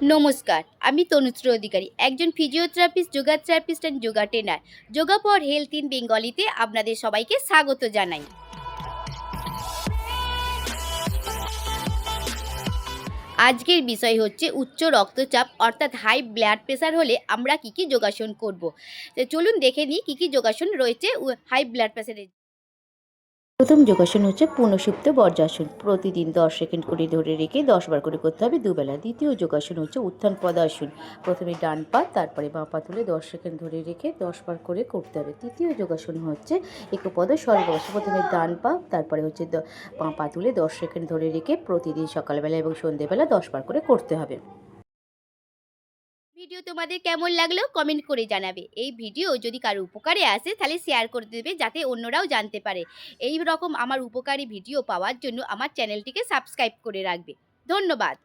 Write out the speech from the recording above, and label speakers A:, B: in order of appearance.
A: নমস্কার, আমি তনুশ্রী অধিকারী, একজন physiotherapist, yoga therapist and yoga trainer. Yoga for health in বেঙ্গলিতে আপনাদের সবাইকে স্বাগত জানাই। আজকের বিষয় হচ্ছে উচ্চ রক্তচাপ অর্থাৎ হাই ব্লাড প্রেশার হলে আমরা কি কি যোগাসন করব। তো চলুন দেখে নিই কি কি যোগাসন রয়েছে হাই ব্লাড প্রেশারের। প্রথম যোগাসন হচ্ছে পূর্ণসুপ্ত বজ্রাসন। প্রতিদিন 10 সেকেন্ড করে ধরে রেখে 10 বার করে করতে হবে দুবেলা। দ্বিতীয় যোগাসন হচ্ছে উত্থান পদাসন। প্রথমে ডান পা তারপরে বাঁ পা তুলে 10 সেকেন্ড ধরে রেখে 10 বার করে করতে হবে। তৃতীয় যোগাসন হচ্ছে একপদ স্বর্গাসন। প্রথমে ডান পা তারপরে হচ্ছে বাঁ পা তুলে 10 সেকেন্ড ধরে রেখে প্রতিদিন সকালবেলা এবং সন্ধ্যেবেলা 10 বার করে করতে হবে। ভিডিও তোমাদের কেমন লাগলো কমেন্ট করে জানাবে। এই ভিডিও যদি কারো উপকারে আসে তাহলে শেয়ার করে দেবে যাতে অন্যরাও জানতে পারে। এই রকম আমার উপকারী ভিডিও পাওয়ার জন্য আমার চ্যানেলটিকে সাবস্ক্রাইব করে রাখবে। ধন্যবাদ।